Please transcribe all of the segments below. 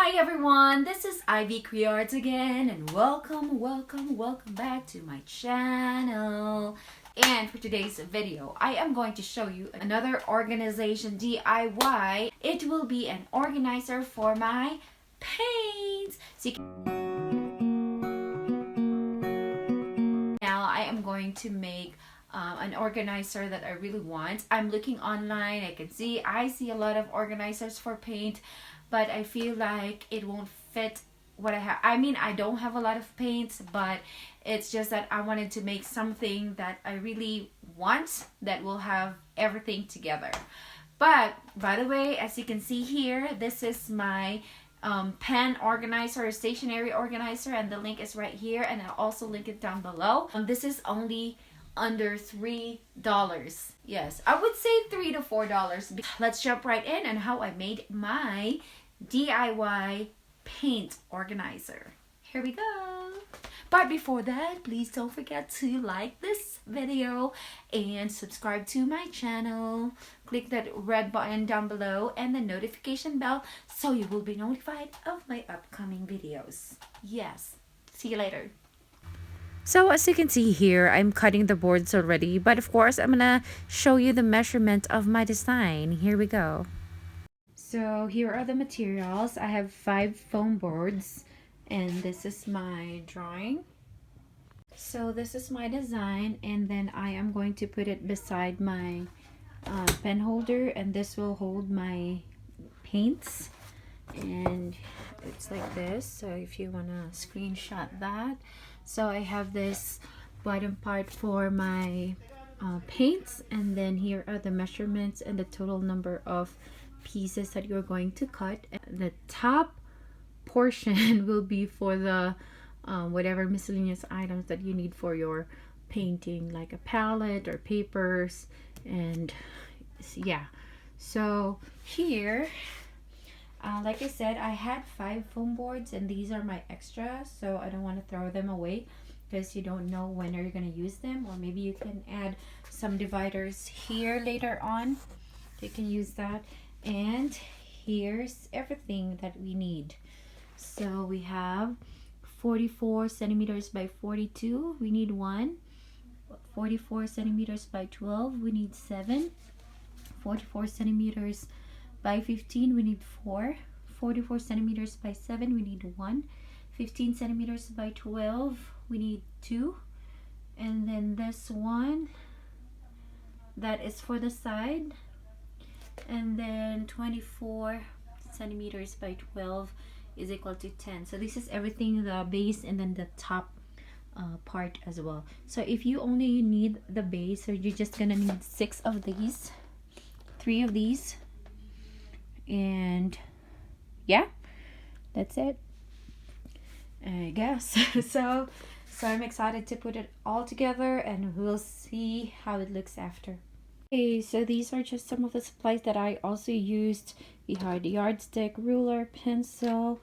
Hi everyone, this is Ivy Creards again, and welcome back to my channel. And for today's video, I am going to show you another organization DIY. It will be an organizer for my paints. So now I am going to make an organizer that I really want. I'm looking online. I see a lot of organizers for paint, but I feel like it won't fit what I have. I mean, I don't have a lot of paints, but it's just that I wanted to make something that I really want that will have everything together. But by the way, as you can see here, this is my pen organizer, stationery organizer, and the link is right here, and I'll also link it down below. This is only under $3. Yes, I would say $3 to $4. Let's jump right in on how I made my DIY paint organizer. Here we go. But before that, please don't forget to like this video and subscribe to my channel. Click that red button down below and the notification bell so you will be notified of my upcoming videos. Yes, see you later. So as you can see here, I'm cutting the boards already, but of course I'm gonna show you the measurement of my design. Here we go. So here are the materials. I have 5 foam boards, and this is my drawing. So this is my design, and then I am going to put it beside my pen holder, and this will hold my paints. And it's like this, so if you want to screenshot that. So I have this bottom part for my paints, and then here are the measurements and the total number of pieces that you're going to cut. The top portion will be for the whatever miscellaneous items that you need for your painting, like a palette or papers, and yeah. So here, like I said, I had 5 foam boards, and these are my extras, so I don't want to throw them away because you don't know when you're going to use them, or maybe you can add some dividers here later on. You can use that. And here's everything that we need. So we have 44 centimeters by 42, we need 1. 44 centimeters by 12, we need 7. 44 centimeters by 15, we need 4. 44 centimeters by 7, we need 1. 15 centimeters by 12, we need 2. And then this one, that is for the side. And then 24 centimeters by 12 is equal to 10. So this is everything, the base and then the top part as well. So if you only need the base, so you're just gonna need 6 of these, 3 of these, and yeah, that's it, I guess. so I'm excited to put it all together, and we'll see how it looks after. Okay, so these are just some of the supplies that I also used. We had yardstick, ruler, pencil,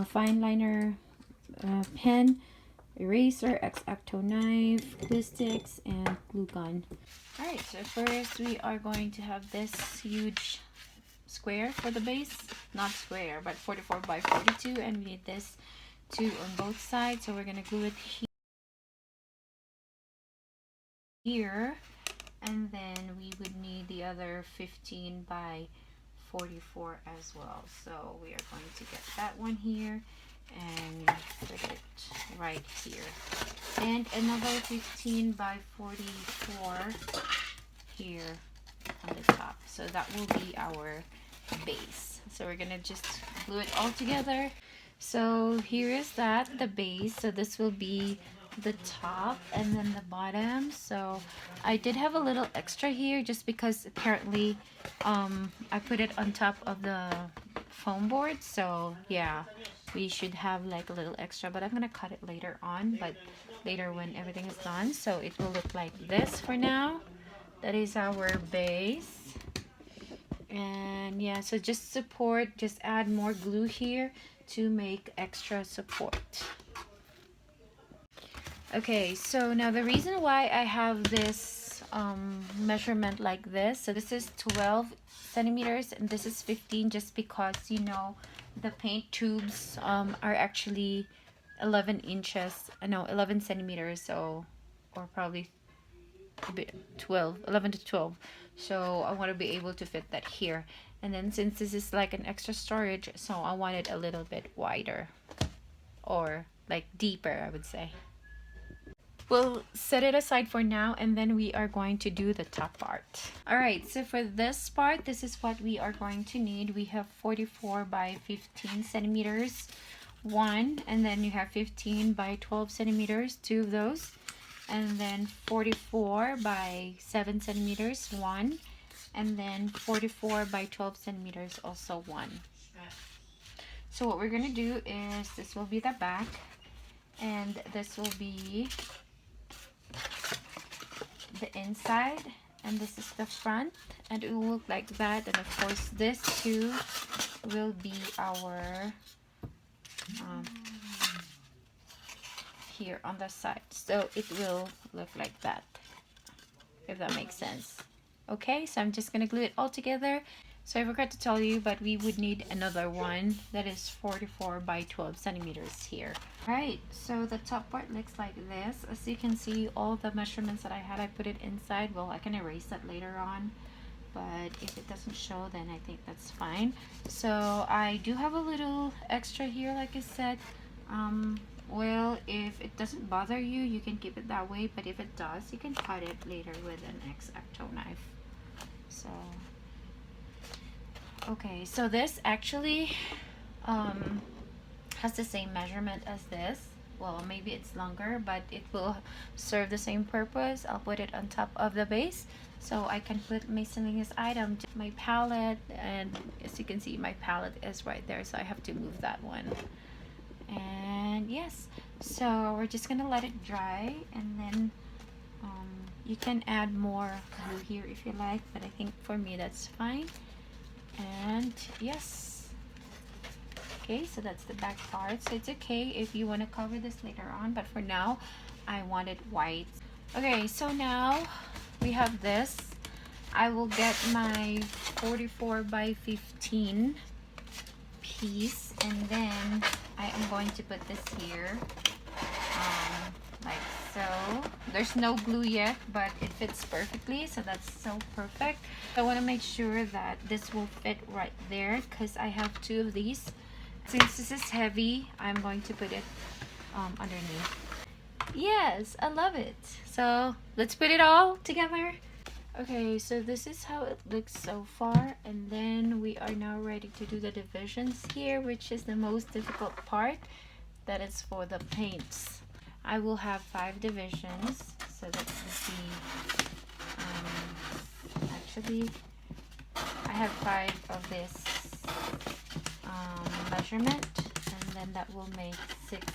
fine liner, pen, eraser, X-Acto knife, glue sticks, and glue gun. Alright, so first we are going to have this huge square for the base. Not square, but 44 by 42, and we need this too on both sides. So we're going to glue it here. And then we would need the other 15 by 44 as well. So we are going to get that one here and put it right here. And another 15 by 44 here on the top. So that will be our base. So we're going to just glue it all together. So here is that, the base. So this will be the top and then the bottom. So I did have a little extra here just because apparently I put it on top of the foam board. So yeah, we should have like a little extra, but I'm gonna cut it later on, but later when everything is done. So it will look like this for now. That is our base. And yeah, so just add more glue here to make extra support. Okay, so now the reason why I have this measurement like this, so this is 12 centimeters and this is 15, just because, you know, the paint tubes are actually 11 inches, no, 11 centimeters, so, or probably a bit 12, 11 to 12. So I want to be able to fit that here. And then since this is like an extra storage, so I want it a little bit wider, or like deeper, I would say. We'll set it aside for now, and then we are going to do the top part. All right, so for this part, this is what we are going to need. We have 44 by 15 centimeters, one, and then you have 15 by 12 centimeters, two of those, and then 44 by 7 centimeters, one, and then 44 by 12 centimeters, also one. So what we're gonna do is, this will be the back, and this will be the inside, and this is the front, and it will look like that. And of course this too will be our here on the side, so it will look like that, if that makes sense. Okay, so I'm just gonna glue it all together. So I forgot to tell you, but we would need another one that is 44 by 12 centimeters here. Alright, so the top part looks like this. As you can see, all the measurements that I had, I put it inside. Well, I can erase that later on, but if it doesn't show, then I think that's fine. So I do have a little extra here, like I said. Well, if it doesn't bother you, you can keep it that way, but if it does, you can cut it later with an X-Acto knife. So okay, so this actually has the same measurement as this. Well, maybe it's longer, but it will serve the same purpose. I'll put it on top of the base, so I can put miscellaneous item, my palette, and as you can see, my palette is right there, so I have to move that one. And yes, so we're just gonna let it dry, and then you can add more glue here if you like, but I think for me that's fine. And yes, okay, so that's the back part. So it's okay if you want to cover this later on, but for now I want it white. Okay, so now we have this. I will get my 44 by 15 piece, and then I am going to put this here, like so. There's no glue yet, but it fits perfectly, so that's so perfect. I want to make sure that this will fit right there, because I have two of these. Since this is heavy, I'm going to put it underneath. Yes, I love it. So let's put it all together. Okay, so this is how it looks so far, and then we are now ready to do the divisions here, which is the most difficult part. That is for the paints. I will have 5 divisions, so let's see. Actually, I have 5 of this measurement, and then that will make 6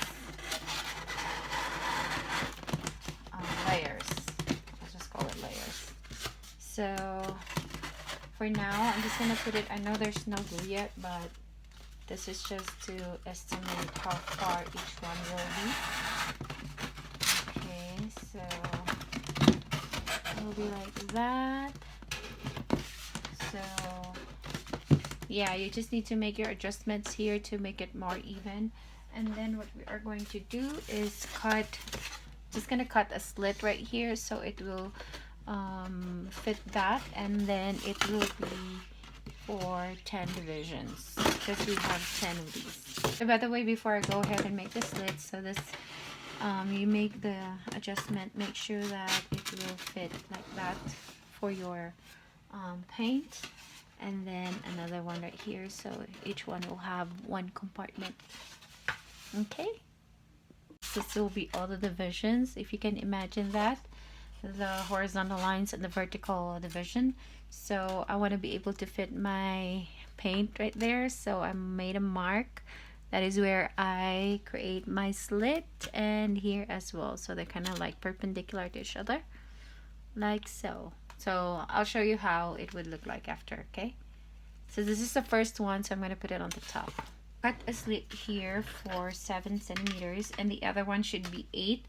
layers. I'll just call it layers. So for now, I'm just gonna put it, I know there's no glue yet, but this is just to estimate how far each one will be. Okay, so it will be like that. So yeah, you just need to make your adjustments here to make it more even. And then what we are going to do is cut, just gonna cut a slit right here, so it will fit that, and then it will be for 10 divisions, because we have 10 of these. So by the way, before I go ahead and make the slit, so this you make the adjustment, make sure that it will fit like that for your paint, and then another one right here, so each one will have one compartment. Okay, this will be all the divisions, if you can imagine that, the horizontal lines and the vertical division. So I want to be able to fit my paint right there, so I made a mark. That is where I create my slit, and here as well, so they're kind of like perpendicular to each other, like so. So I'll show you how it would look like after. Okay, so this is the first one, so I'm going to put it on the top. Cut a slit here for 7 centimeters, and the other one should be 8.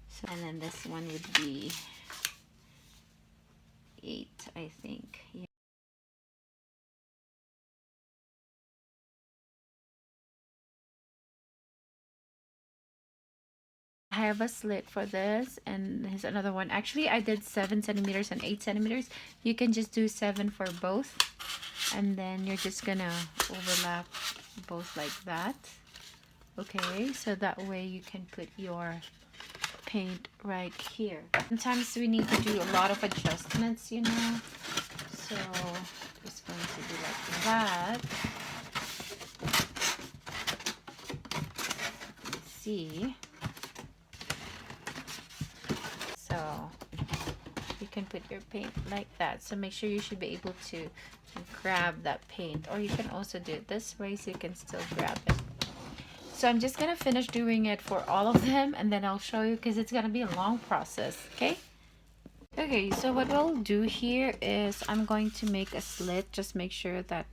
So, and then this one would be 8, I think. Yeah. I have a slit for this, and here's another one. Actually, I did 7 centimeters and 8 centimeters. You can just do 7 for both, and then you're just gonna overlap both like that. Okay, so that way you can put your paint right here. Sometimes we need to do a lot of adjustments, you know, so just going to do like that. Let's see. So you can put your paint like that, so make sure you should be able to grab that paint, or you can also do it this way so you can still grab it. So I'm just gonna finish doing it for all of them, and then I'll show you, because it's gonna be a long process. Okay, so what we'll do here is I'm going to make a slit. Just make sure that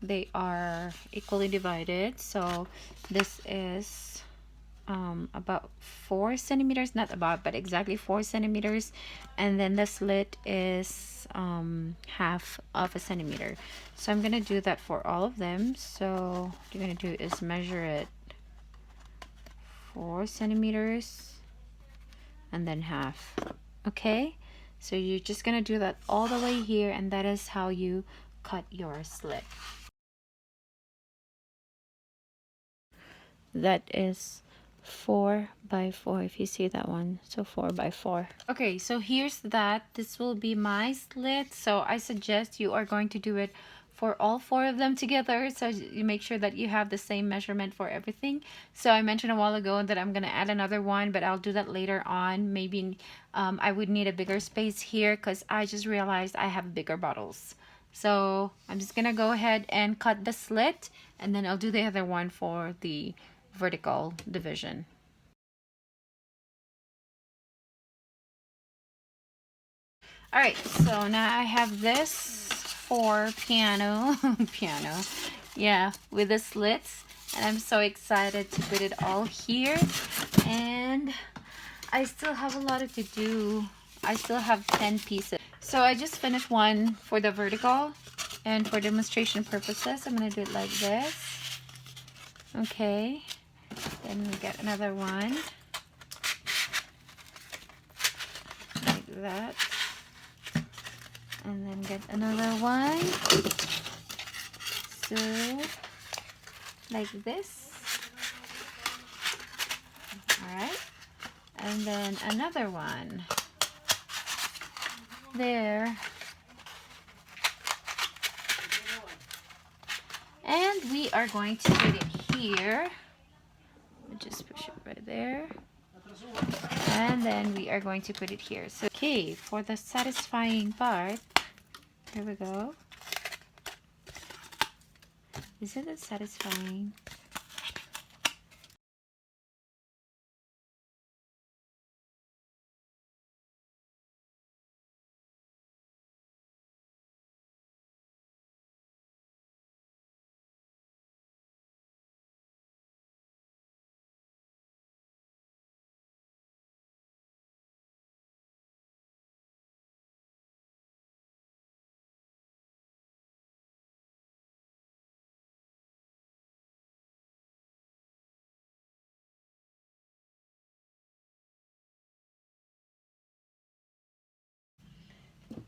they are equally divided. So this is about 4 centimeters, not about, but exactly 4 centimeters, and then the slit is half of a centimeter. So I'm gonna do that for all of them. So what you're gonna do is measure it 4 centimeters and then half. Okay, so you're just gonna do that all the way here, and that is how you cut your slit. That is 4 by 4, if you see that one. So 4 by 4. Okay, so here's that. This will be my slit. So I suggest you are going to do it for all 4 of them together, so you make sure that you have the same measurement for everything. So I mentioned a while ago that I'm gonna add another one, but I'll do that later on. Maybe I would need a bigger space here, because I just realized I have bigger bottles. So I'm just gonna go ahead and cut the slit, and then I'll do the other one for the vertical division. All right, so now I have this for piano, yeah, with the slits, and I'm so excited to put it all here. And I still have a lot to do. I still have 10 pieces. So I just finished one for the vertical, and for demonstration purposes, I'm gonna do it like this. Okay, then we get another one like that, and then get another one, so like this. All right, and then another one there, and we are going to put it here. Just push it right there, and then we are going to put it here. So okay, for the satisfying part, here we go. Isn't it satisfying?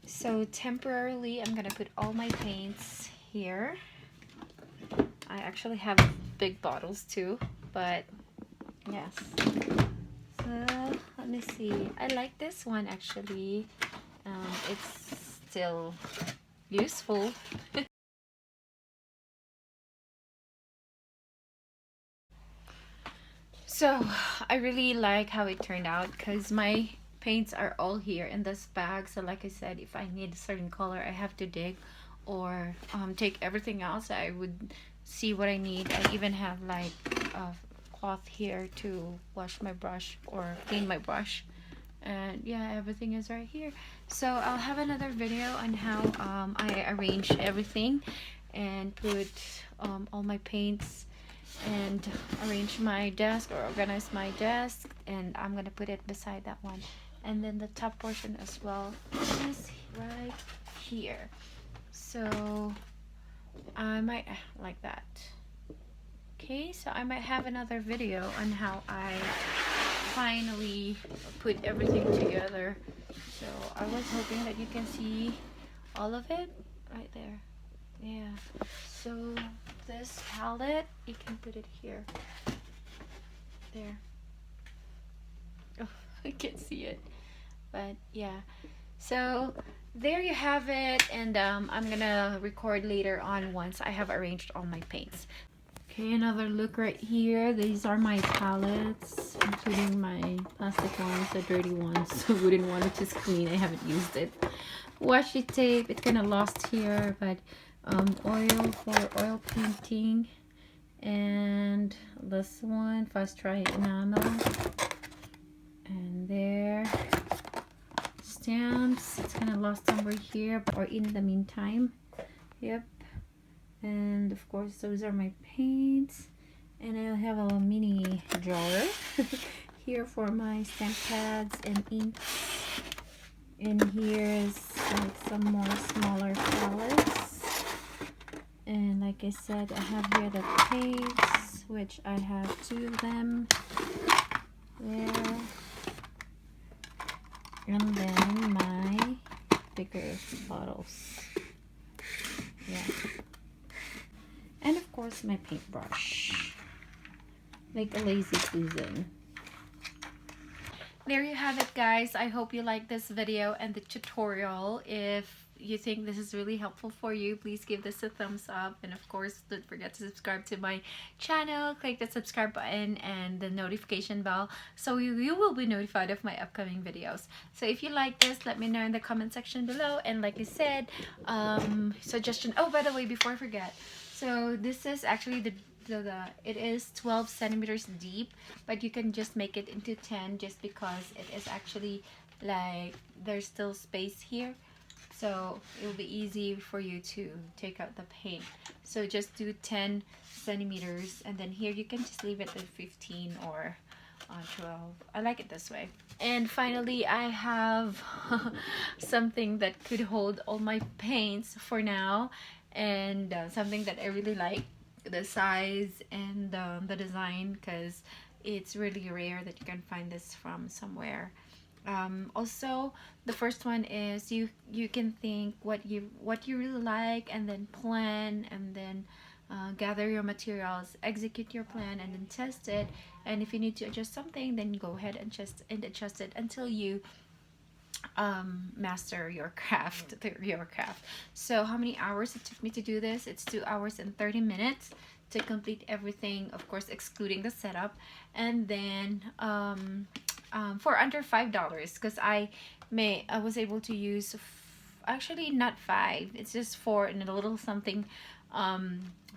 So temporarily, I'm gonna put all my paints here. I actually have big bottles too, but yes. So let me see. I like this one actually. It's still useful. So I really like how it turned out, because my paints are all here in this bag. So like I said, if I need a certain color, I have to dig or take everything else. I would see what I need. I even have like a cloth here to wash my brush or clean my brush, and yeah, everything is right here. So I'll have another video on how I arrange everything and put all my paints and arrange my desk or organize my desk, and I'm gonna put it beside that one, and then the top portion as well is right here. So I might like that. Okay, so I might have another video on how I finally put everything together. So I was hoping that you can see all of it right there. Yeah, so this palette, you can put it here. There. Oh, I can't see it, but yeah. So there you have it, and I'm gonna record later on once I have arranged all my paints. Okay, another look right here. These are my palettes, including my plastic ones, the dirty ones, wooden one, which is clean. I haven't used it. Washi tape, it's kind of lost here, but oil for oil painting, and this one, fast dry enamel, and there, stamps. It's kind of lost somewhere here, or in the meantime. Yep. And of course those are my paints, and I have a mini drawer here for my stamp pads and inks, and here's like some more smaller palettes, and like I said, I have here the paints, which I have 2 of them there, and then my bigger bottles. Yeah. And of course my paintbrush, like a lazy Susan. There you have it, guys. I hope you like this video and the tutorial. If you think this is really helpful for you, please give this a thumbs up, and of course don't forget to subscribe to my channel. Click the subscribe button and the notification bell so you will be notified of my upcoming videos. So if you like this, let me know in the comment section below, and like I said, suggestion. Oh, by the way, before I forget, so this is actually it is 12 centimeters deep, but you can just make it into 10 just because it is actually like there's still space here, so it will be easy for you to take out the paint. So just do 10 centimeters, and then here you can just leave it at 15 or 12. I like it this way. And finally, I have something that could hold all my paints for now, and something that I really like, the size and the design, because it's really rare that you can find this from somewhere. Also, the first one is you can think what you really like, and then plan, and then gather your materials, execute your plan, and then test it. And if you need to adjust something, then go ahead and adjust it until you master your craft. So how many hours it took me to do this? It's 2 hours and 30 minutes to complete everything, of course excluding the setup, and then for under $5, because I was able to use actually not 5, it's just 4 and a little something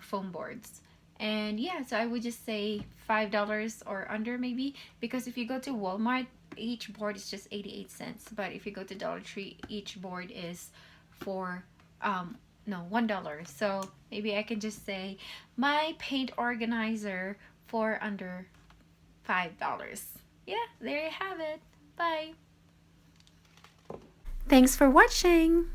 foam boards. And yeah, so I would just say $5 or under, maybe, because if you go to Walmart, each board is just 88 cents, but if you go to Dollar Tree, each board is for $1. So maybe I can just say my paint organizer for under $5. Yeah, there you have it. Bye. Thanks for watching.